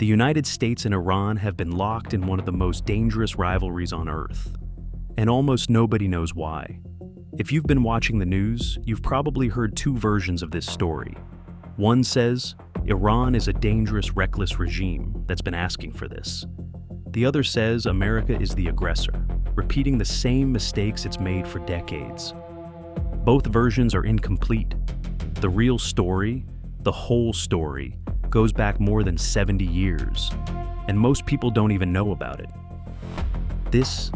The United States and Iran have been locked in one of the most dangerous rivalries on Earth, and almost nobody knows why. If you've been watching the news, you've probably heard two versions of this story. One says, Iran is a dangerous, reckless regime that's been asking for this. The other says America is the aggressor, repeating the same mistakes it's made for decades. Both versions are incomplete. The real story, the whole story, goes back more than 70 years, and most people don't even know about it. This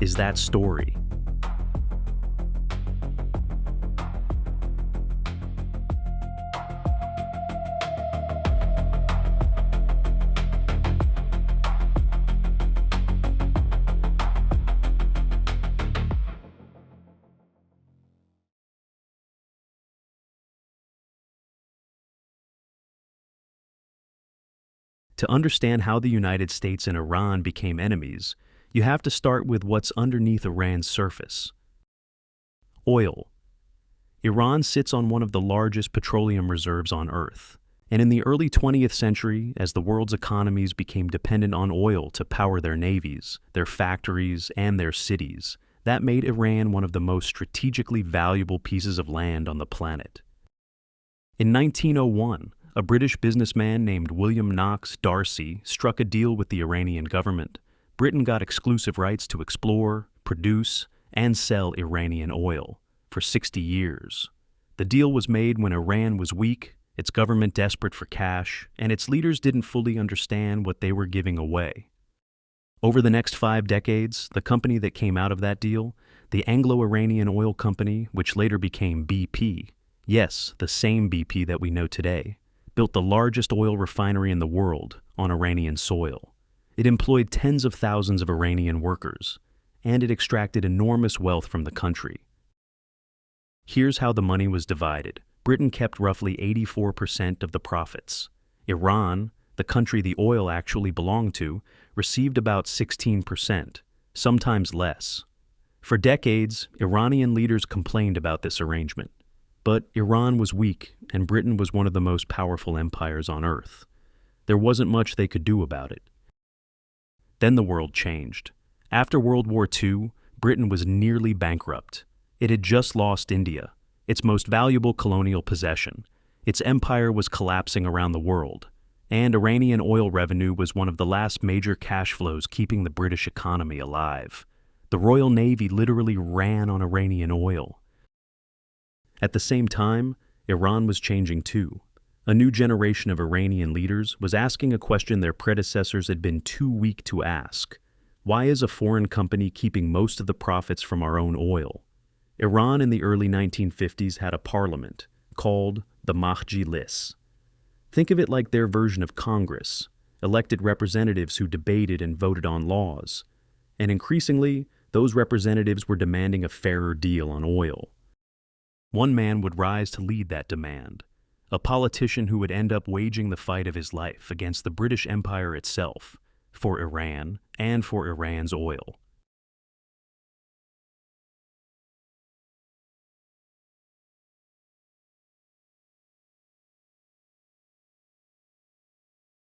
is that story. To understand how the United States and Iran became enemies, you have to start with what's underneath Iran's surface. Oil. Iran sits on one of the largest petroleum reserves on Earth, and in the early 20th century, as the world's economies became dependent on oil to power their navies, their factories, and their cities, that made Iran one of the most strategically valuable pieces of land on the planet. In 1901, a British businessman named William Knox D'Arcy struck a deal with the Iranian government. Britain got exclusive rights to explore, produce, and sell Iranian oil for 60 years. The deal was made when Iran was weak, its government desperate for cash, and its leaders didn't fully understand what they were giving away. Over the next 5 decades, the company that came out of that deal, the Anglo-Iranian Oil Company, which later became BP, yes, the same BP that we know today, built the largest oil refinery in the world on Iranian soil. It employed tens of thousands of Iranian workers, and it extracted enormous wealth from the country. Here's how the money was divided. Britain kept roughly 84% of the profits. Iran, the country the oil actually belonged to, received about 16%, sometimes less. For decades, Iranian leaders complained about this arrangement. But Iran was weak, and Britain was one of the most powerful empires on Earth. There wasn't much they could do about it. Then the world changed. After World War II, Britain was nearly bankrupt. It had just lost India, its most valuable colonial possession. Its empire was collapsing around the world, and Iranian oil revenue was one of the last major cash flows keeping the British economy alive. The Royal Navy literally ran on Iranian oil. At the same time, Iran was changing too. A new generation of Iranian leaders was asking a question their predecessors had been too weak to ask. Why is a foreign company keeping most of the profits from our own oil? Iran in the early 1950s had a parliament called the Majlis. Think of it like their version of Congress, elected representatives who debated and voted on laws. And increasingly, those representatives were demanding a fairer deal on oil. One man would rise to lead that demand, a politician who would end up waging the fight of his life against the British Empire itself, for Iran and for Iran's oil.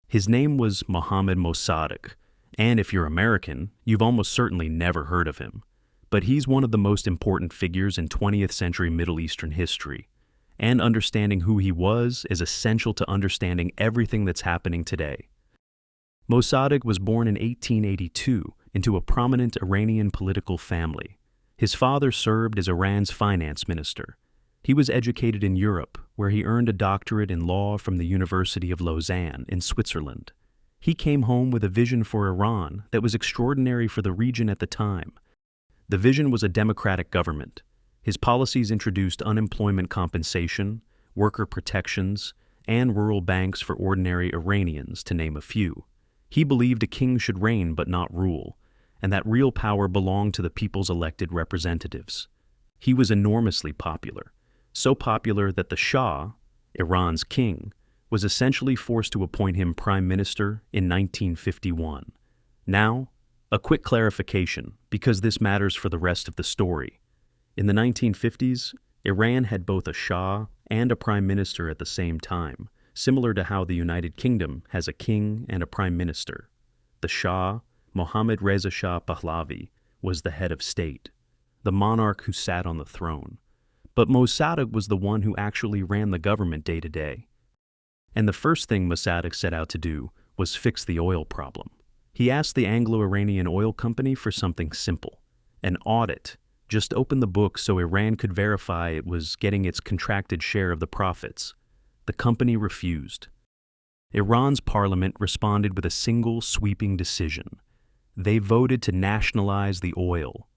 His name was Mosaddegh, and if you're American, you've almost certainly never heard of him. But he's one of the most important figures in 20th century Middle Eastern history, and understanding who he was is essential to understanding everything that's happening today. Mosaddegh was born in 1882 into a prominent Iranian political family. His father served as Iran's finance minister. He was educated in Europe, where he earned a doctorate in law from the University of Lausanne in Switzerland. He came home with a vision for Iran that was extraordinary for the region at the time. The vision was a democratic government. His policies introduced unemployment compensation, worker protections, and rural banks for ordinary Iranians, to name a few. He believed a king should reign but not rule, and that real power belonged to the people's elected representatives. He was enormously popular, so popular that the Shah, Iran's king, was essentially forced to appoint him prime minister in 1951. Now, a quick clarification, because this matters for the rest of the story. In the 1950s, Iran had both a Shah and a prime minister at the same time, similar to how the United Kingdom has a king and a prime minister. The Shah, Mohammad Reza Shah Pahlavi, was the head of state, the monarch who sat on the throne. But Mosaddegh was the one who actually ran the government day to day. And the first thing Mosaddegh set out to do was fix the oil problem. He asked the Anglo-Iranian oil company for something simple, an audit. Just open the books so Iran could verify it was getting its contracted share of the profits. The company refused. Iran's parliament responded with a single sweeping decision. They voted to nationalize the oil.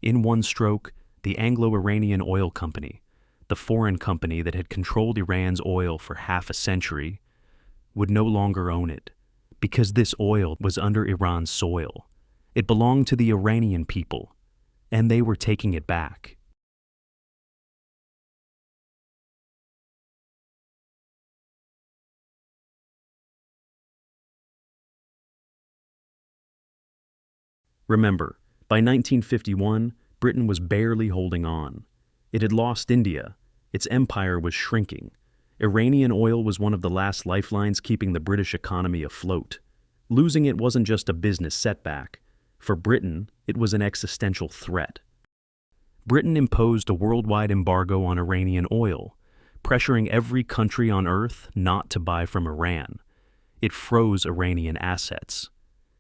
In one stroke, the Anglo-Iranian Oil Company, the foreign company that had controlled Iran's oil for half a century, would no longer own it, because this oil was under Iran's soil. It belonged to the Iranian people, and they were taking it back. Remember, by 1951, Britain was barely holding on. It had lost India. Its empire was shrinking. Iranian oil was one of the last lifelines keeping the British economy afloat. Losing it wasn't just a business setback. For Britain, it was an existential threat. Britain imposed a worldwide embargo on Iranian oil, pressuring every country on earth not to buy from Iran. It froze Iranian assets.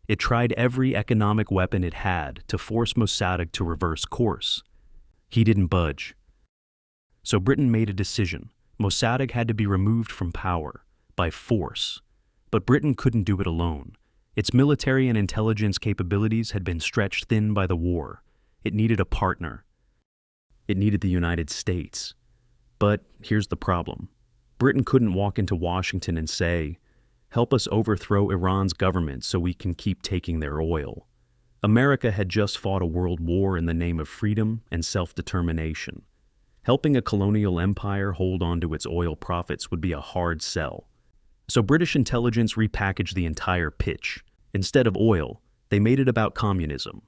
It tried every economic weapon it had to force Mosaddegh to reverse course. He didn't budge. So Britain made a decision. Mosaddegh had to be removed from power, by force. But Britain couldn't do it alone. Its military and intelligence capabilities had been stretched thin by the war. It needed a partner. It needed the United States. But here's the problem. Britain couldn't walk into Washington and say, "Help us overthrow Iran's government so we can keep taking their oil." America had just fought a world war in the name of freedom and self-determination. Helping a colonial empire hold on to its oil profits would be a hard sell. So British intelligence repackaged the entire pitch. Instead of oil, they made it about communism.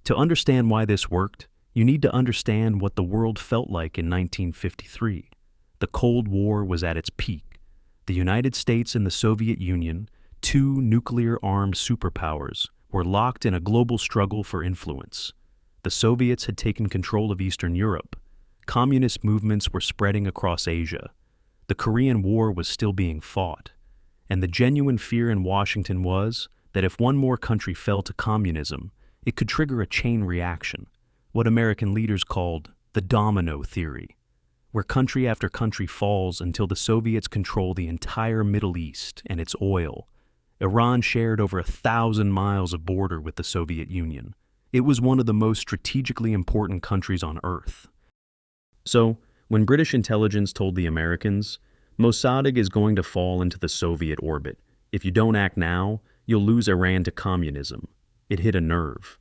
To understand why this worked, you need to understand what the world felt like in 1953. The Cold War was at its peak. The United States and the Soviet Union, two nuclear-armed superpowers, were locked in a global struggle for influence. The Soviets had taken control of Eastern Europe. Communist movements were spreading across Asia. The Korean War was still being fought. And the genuine fear in Washington was that if one more country fell to communism, it could trigger a chain reaction, what American leaders called the domino theory, where country after country falls until the Soviets control the entire Middle East and its oil. Iran shared over 1,000 miles of border with the Soviet Union. It was one of the most strategically important countries on Earth. So, when British intelligence told the Americans, Mosaddegh is going to fall into the Soviet orbit. If you don't act now, you'll lose Iran to communism. It hit a nerve.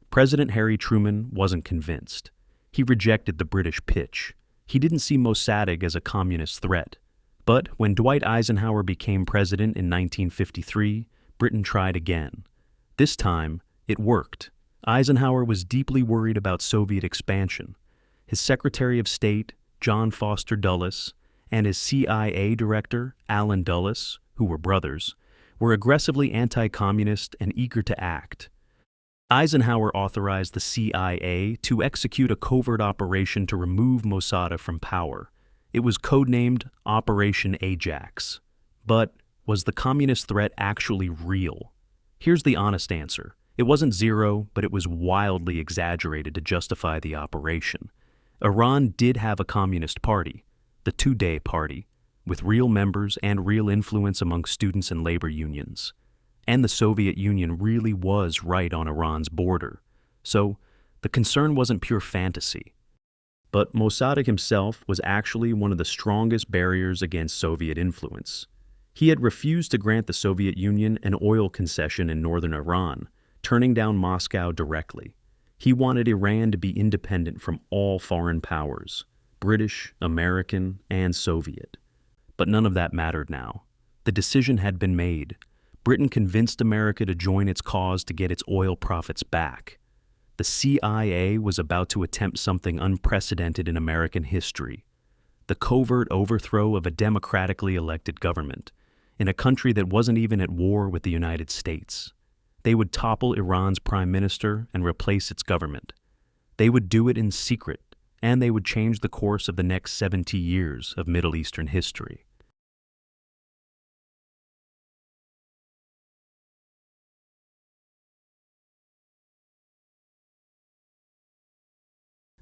President Harry Truman wasn't convinced. He rejected the British pitch. He didn't see Mosaddegh as a communist threat. But when Dwight Eisenhower became president in 1953, Britain tried again. This time, it worked. Eisenhower was deeply worried about Soviet expansion. His Secretary of State, John Foster Dulles, and his CIA director, Allen Dulles, who were brothers, were aggressively anti-communist and eager to act. Eisenhower authorized the CIA to execute a covert operation to remove Mosaddegh from power. It was codenamed Operation Ajax. But was the communist threat actually real? Here's the honest answer. It wasn't zero, but it was wildly exaggerated to justify the operation. Iran did have a communist party, the Tudeh Party, with real members and real influence among students and labor unions. And the Soviet Union really was right on Iran's border. So, the concern wasn't pure fantasy. But Mosaddegh himself was actually one of the strongest barriers against Soviet influence. He had refused to grant the Soviet Union an oil concession in northern Iran, turning down Moscow directly. He wanted Iran to be independent from all foreign powers, British, American, and Soviet. But none of that mattered now. The decision had been made. Britain convinced America to join its cause to get its oil profits back. The CIA was about to attempt something unprecedented in American history: the covert overthrow of a democratically elected government in a country that wasn't even at war with the United States. They would topple Iran's prime minister and replace its government. They would do it in secret, and they would change the course of the next 70 years of Middle Eastern history.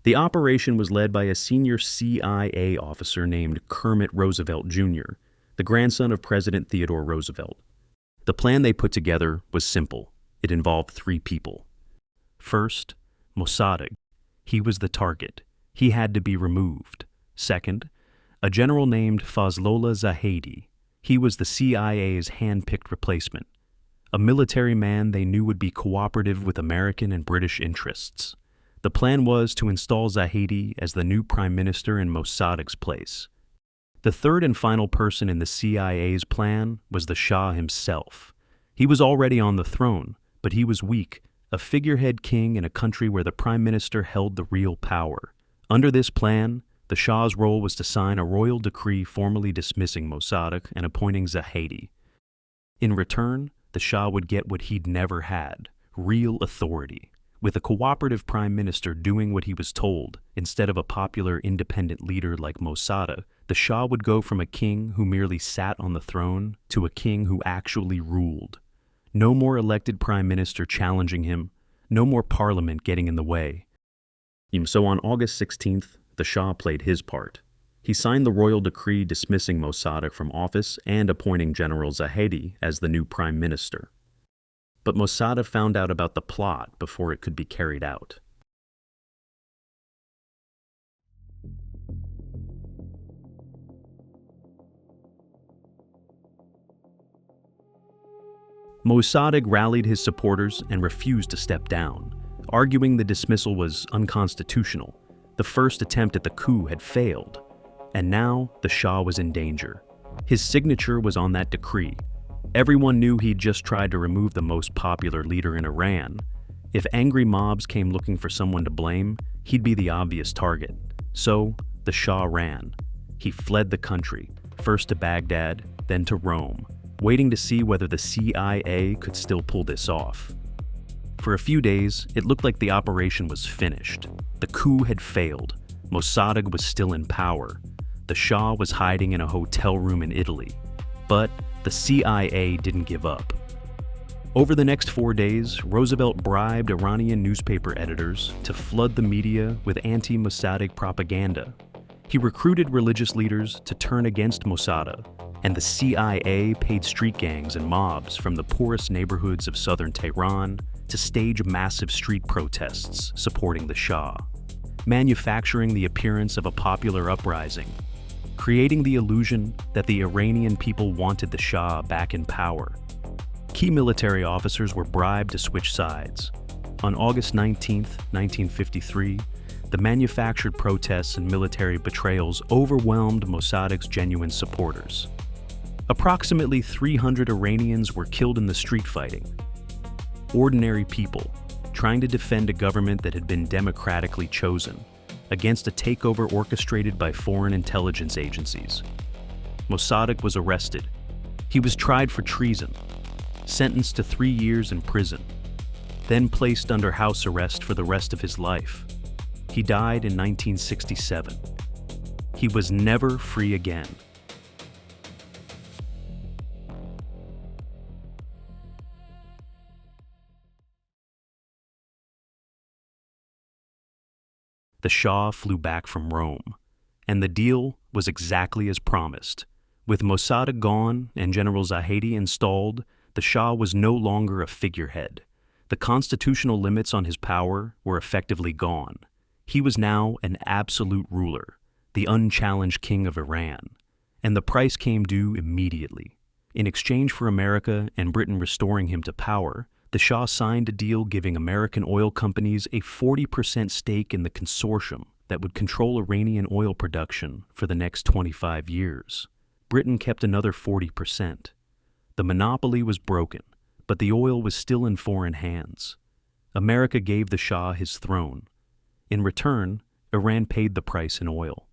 The operation was led by a senior CIA officer named Kermit Roosevelt Jr., the grandson of President Theodore Roosevelt. The plan they put together was simple. It involved 3 people. First, Mosaddegh. He was the target. He had to be removed. Second, a general named Fazlollah Zahedi. He was the CIA's hand-picked replacement, a military man they knew would be cooperative with American and British interests. The plan was to install Zahedi as the new prime minister in Mossadegh's place. The third and final person in the CIA's plan was the Shah himself. He was already on the throne, but he was weak, a figurehead king in a country where the prime minister held the real power. Under this plan, the Shah's role was to sign a royal decree formally dismissing Mosaddegh and appointing Zahedi. In return, the Shah would get what he'd never had: real authority. With a cooperative prime minister doing what he was told, instead of a popular independent leader like Mosaddegh, the Shah would go from a king who merely sat on the throne to a king who actually ruled. No more elected prime minister challenging him, no more parliament getting in the way. So on August 16th, the Shah played his part. He signed the royal decree dismissing Mosaddegh from office and appointing General Zahedi as the new prime minister. But Mosaddegh found out about the plot before it could be carried out. Mosaddegh rallied his supporters and refused to step down, arguing the dismissal was unconstitutional. The first attempt at the coup had failed, and now the Shah was in danger. His signature was on that decree. Everyone knew he'd just tried to remove the most popular leader in Iran. If angry mobs came looking for someone to blame, he'd be the obvious target. So, the Shah ran. He fled the country, first to Baghdad, then to Rome, waiting to see whether the CIA could still pull this off. For a few days, it looked like the operation was finished. The coup had failed. Mosaddegh was still in power. The Shah was hiding in a hotel room in Italy. But the CIA didn't give up. Over the next 4 days, Roosevelt bribed Iranian newspaper editors to flood the media with anti-Mosaddegh propaganda. He recruited religious leaders to turn against Mosaddegh, and the CIA paid street gangs and mobs from the poorest neighborhoods of southern Tehran to stage massive street protests supporting the Shah, manufacturing the appearance of a popular uprising, creating the illusion that the Iranian people wanted the Shah back in power. Key military officers were bribed to switch sides. On August 19, 1953, the manufactured protests and military betrayals overwhelmed Mossadegh's genuine supporters. Approximately 300 Iranians were killed in the street fighting. Ordinary people, trying to defend a government that had been democratically chosen, against a takeover orchestrated by foreign intelligence agencies. Mosaddegh was arrested. He was tried for treason, sentenced to 3 years in prison, then placed under house arrest for the rest of his life. He died in 1967. He was never free again. The Shah flew back from Rome, and the deal was exactly as promised. With Mosaddegh gone and General Zahedi installed, the Shah was no longer a figurehead. The constitutional limits on his power were effectively gone. He was now an absolute ruler, the unchallenged king of Iran, and the price came due immediately. In exchange for America and Britain restoring him to power, the Shah signed a deal giving American oil companies a 40% stake in the consortium that would control Iranian oil production for the next 25 years. Britain kept another 40%. The monopoly was broken, but the oil was still in foreign hands. America gave the Shah his throne. In return, Iran paid the price in oil.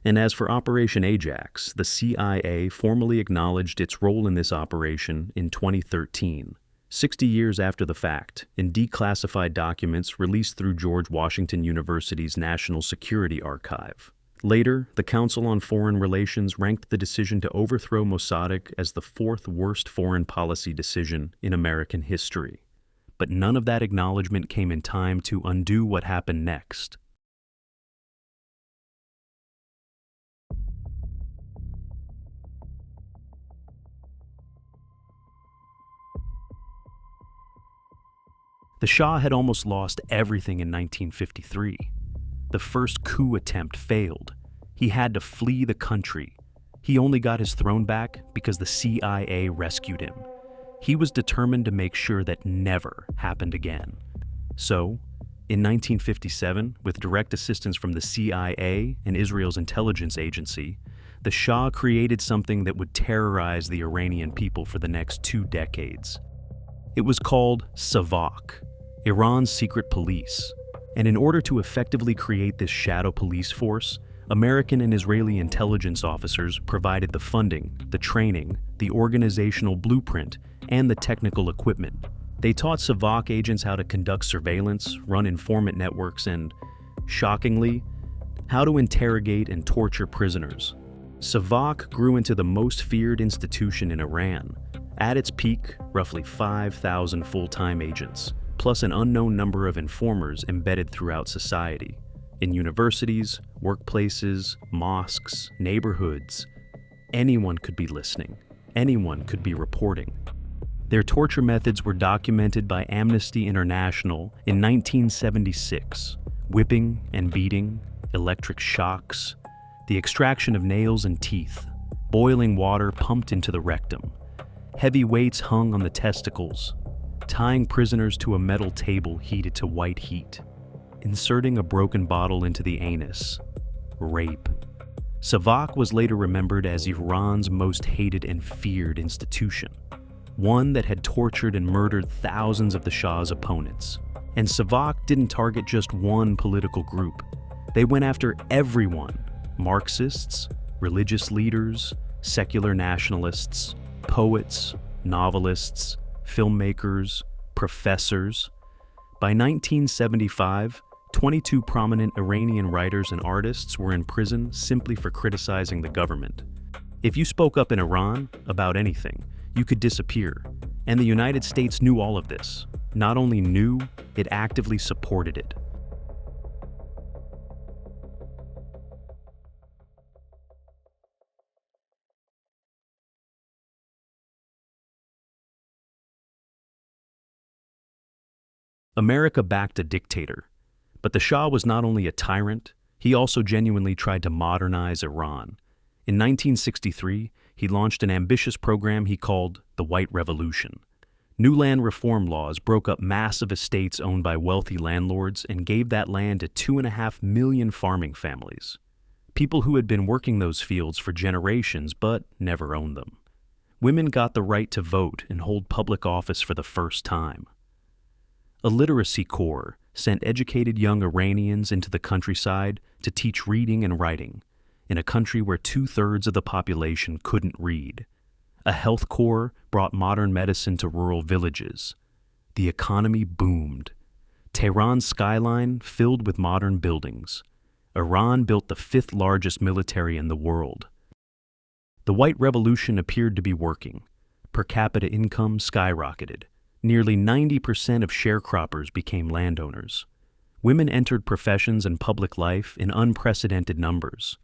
And as for Operation Ajax, the CIA formally acknowledged its role in this operation in 2013, 60 years after the fact, in declassified documents released through George Washington University's National Security Archive. Later, the Council on Foreign Relations ranked the decision to overthrow Mosaddegh as the fourth worst foreign policy decision in American history. But none of that acknowledgement came in time to undo what happened next. The Shah had almost lost everything in 1953. The first coup attempt failed. He had to flee the country. He only got his throne back because the CIA rescued him. He was determined to make sure that never happened again. So, in 1957, with direct assistance from the CIA and Israel's intelligence agency, the Shah created something that would terrorize the Iranian people for the next 2 decades. It was called Savak, Iran's secret police. And in order to effectively create this shadow police force, American and Israeli intelligence officers provided the funding, the training, the organizational blueprint, and the technical equipment. They taught Savak agents how to conduct surveillance, run informant networks, and, shockingly, how to interrogate and torture prisoners. Savak grew into the most feared institution in Iran. At its peak, roughly 5,000 full-time agents, plus an unknown number of informers embedded throughout society. In universities, workplaces, mosques, neighborhoods, anyone could be listening. Anyone could be reporting. Their torture methods were documented by Amnesty International in 1976. Whipping and beating, electric shocks, the extraction of nails and teeth, boiling water pumped into the rectum, heavy weights hung on the testicles, tying prisoners to a metal table heated to white heat, inserting a broken bottle into the anus, rape. Savak was later remembered as Iran's most hated and feared institution, one that had tortured and murdered thousands of the Shah's opponents. And Savak didn't target just one political group. They went after everyone: Marxists, religious leaders, secular nationalists, poets, novelists, filmmakers, professors. By 1975, 22 prominent Iranian writers and artists were in prison simply for criticizing the government. If you spoke up in Iran about anything, you could disappear. And the United States knew all of this. Not only knew, it actively supported it. America backed a dictator. But the Shah was not only a tyrant, he also genuinely tried to modernize Iran. In 1963, he launched an ambitious program he called the White Revolution. New land reform laws broke up massive estates owned by wealthy landlords and gave that land to 2.5 million farming families. People who had been working those fields for generations but never owned them. Women got the right to vote and hold public office for the first time. A literacy corps sent educated young Iranians into the countryside to teach reading and writing, in a country where 2/3 of the population couldn't read. A health corps brought modern medicine to rural villages. The economy boomed. Tehran's skyline filled with modern buildings. Iran built the 5th largest military in the world. The White Revolution appeared to be working. Per capita income skyrocketed. Nearly 90% of sharecroppers became landowners. Women entered professions and public life in unprecedented numbers.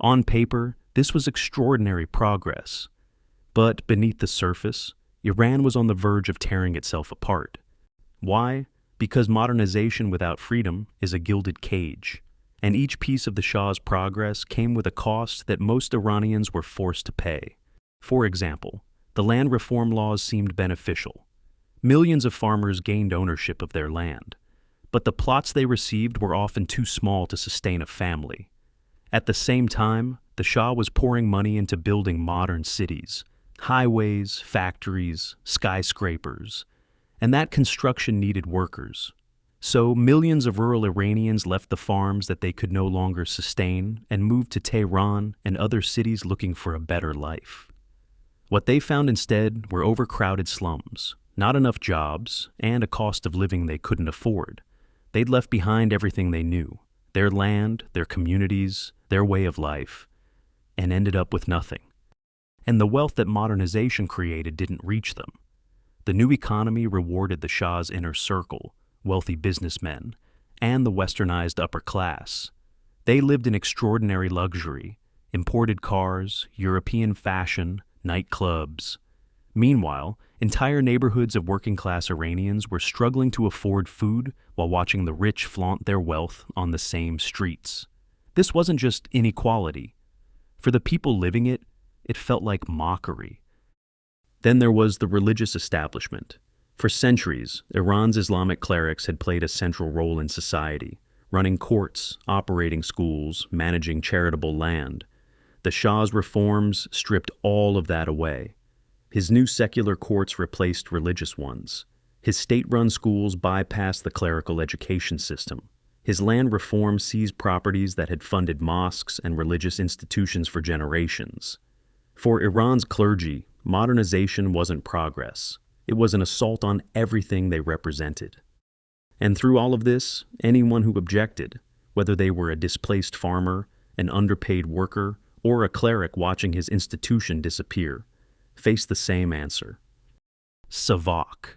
On paper, this was extraordinary progress. But beneath the surface, Iran was on the verge of tearing itself apart. Why? Because modernization without freedom is a gilded cage. And each piece of the Shah's progress came with a cost that most Iranians were forced to pay. For example, the land reform laws seemed beneficial. Millions of farmers gained ownership of their land, but the plots they received were often too small to sustain a family. At the same time, the Shah was pouring money into building modern cities, Highways, factories, skyscrapers, and that construction needed workers. So millions of rural Iranians left the farms that they could no longer sustain and moved to Tehran and other cities looking for a better life. What they found instead were overcrowded slums, not enough jobs, and a cost of living they couldn't afford. They'd left behind everything they knew, their land, their communities, their way of life, and ended up with nothing. And the wealth that modernization created didn't reach them. The new economy rewarded the Shah's inner circle, wealthy businessmen, and the westernized upper class. They lived in extraordinary luxury, imported cars, European fashion, nightclubs. Meanwhile, entire neighborhoods of working-class Iranians were struggling to afford food while watching the rich flaunt their wealth on the same streets. This wasn't just inequality. For the people living it, it felt like mockery. Then there was the religious establishment. For centuries, Iran's Islamic clerics had played a central role in society, running courts, operating schools, managing charitable land. The Shah's reforms stripped all of that away. His new secular courts replaced religious ones. His state-run schools bypassed the clerical education system. His land reform seized properties that had funded mosques and religious institutions for generations. For Iran's clergy, modernization wasn't progress. It was an assault on everything they represented. And through all of this, anyone who objected, whether they were a displaced farmer, an underpaid worker, or a cleric watching his institution disappear, faced the same answer: Savak.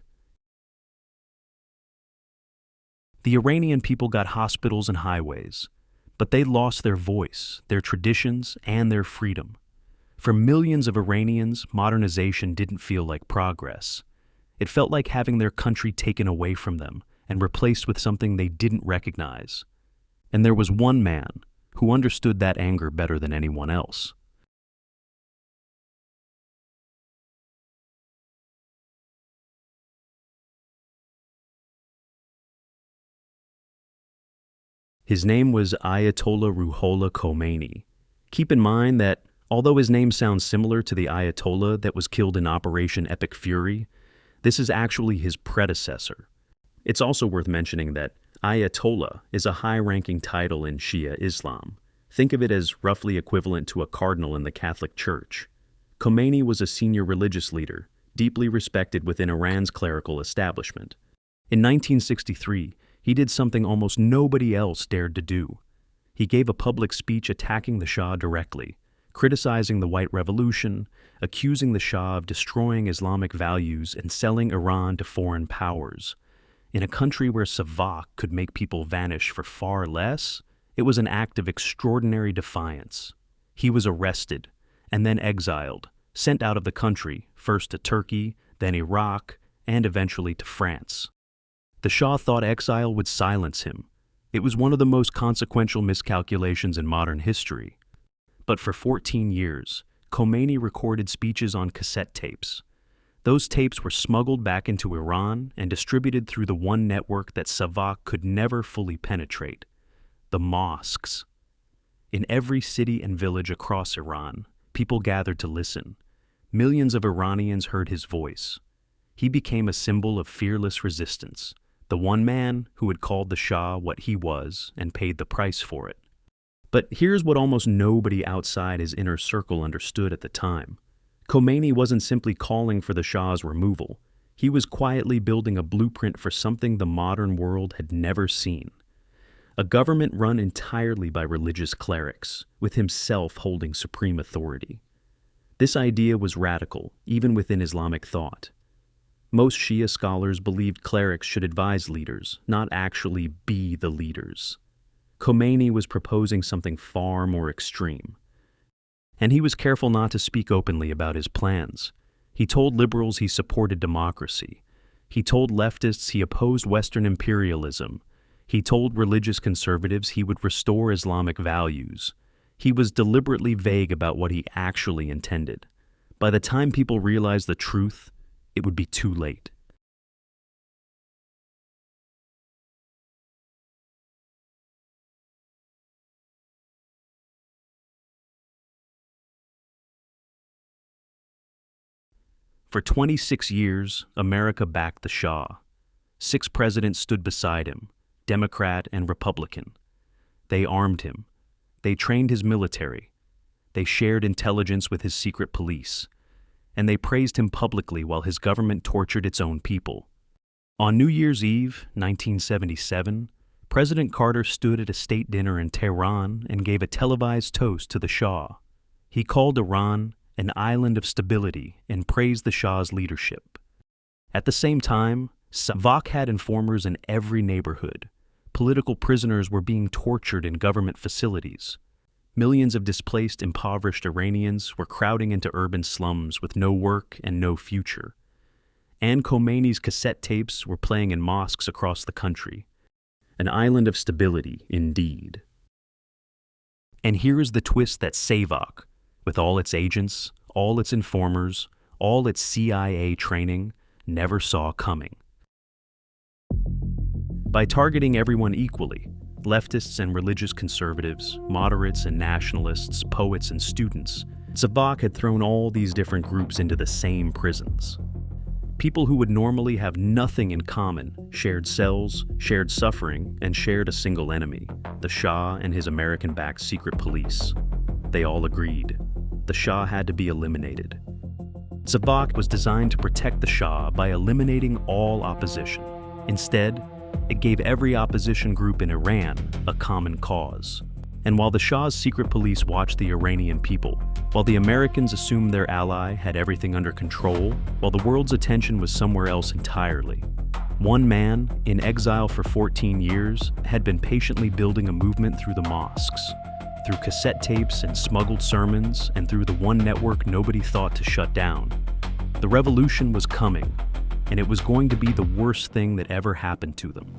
The Iranian people got hospitals and highways, but they lost their voice, their traditions, and their freedom. For millions of Iranians, modernization didn't feel like progress. It felt like having their country taken away from them and replaced with something they didn't recognize. And there was one man who understood that anger better than anyone else. His name was Ayatollah Ruhollah Khomeini. Keep in mind that although his name sounds similar to the Ayatollah that was killed in Operation Epic Fury, this is actually his predecessor. It's also worth mentioning that Ayatollah is a high-ranking title in Shia Islam. Think of it as roughly equivalent to a cardinal in the Catholic Church. Khomeini was a senior religious leader, deeply respected within Iran's clerical establishment. In 1963, he did something almost nobody else dared to do. He gave a public speech attacking the Shah directly, criticizing the White Revolution, accusing the Shah of destroying Islamic values and selling Iran to foreign powers. In a country where Savak could make people vanish for far less, it was an act of extraordinary defiance. He was arrested and then exiled, sent out of the country, first to Turkey, then Iraq, and eventually to France. The Shah thought exile would silence him. It was one of the most consequential miscalculations in modern history. But for 14 years, Khomeini recorded speeches on cassette tapes. Those tapes were smuggled back into Iran and distributed through the one network that Savak could never fully penetrate: the mosques. In every city and village across Iran, people gathered to listen. Millions of Iranians heard his voice. He became a symbol of fearless resistance, the one man who had called the Shah what he was and paid the price for it. But here's what almost nobody outside his inner circle understood at the time. Khomeini wasn't simply calling for the Shah's removal. He was quietly building a blueprint for something the modern world had never seen: a government run entirely by religious clerics, with himself holding supreme authority. This idea was radical, even within Islamic thought. Most Shia scholars believed clerics should advise leaders, not actually be the leaders. Khomeini was proposing something far more extreme. And he was careful not to speak openly about his plans. He told liberals he supported democracy. He told leftists he opposed Western imperialism. He told religious conservatives he would restore Islamic values. He was deliberately vague about what he actually intended. By the time people realized the truth, it would be too late. For 26 years, America backed the Shah. 6 presidents stood beside him, Democrat and Republican. They armed him. They trained his military. They shared intelligence with his secret police. And they praised him publicly while his government tortured its own people. On New Year's Eve, 1977, President Carter stood at a state dinner in Tehran and gave a televised toast to the Shah. He called Iran an island of stability and praised the Shah's leadership. At the same time, Savak had informers in every neighborhood. Political prisoners were being tortured in government facilities. Millions of displaced, impoverished Iranians were crowding into urban slums with no work and no future. And Khomeini's cassette tapes were playing in mosques across the country. An island of stability, indeed. And here is the twist that Savak, with all its agents, all its informers, all its CIA training, never saw coming. By targeting everyone equally, leftists and religious conservatives, moderates and nationalists, poets and students, Savak had thrown all these different groups into the same prisons. People who would normally have nothing in common shared cells, shared suffering, and shared a single enemy, the Shah and his American-backed secret police. They all agreed. The Shah had to be eliminated. Savak was designed to protect the Shah by eliminating all opposition. Instead, it gave every opposition group in Iran a common cause. And while the Shah's secret police watched the Iranian people, while the Americans assumed their ally had everything under control, while the world's attention was somewhere else entirely, one man, in exile for 14 years, had been patiently building a movement through the mosques, through cassette tapes and smuggled sermons, and through the one network nobody thought to shut down. The revolution was coming, and it was going to be the worst thing that ever happened to them.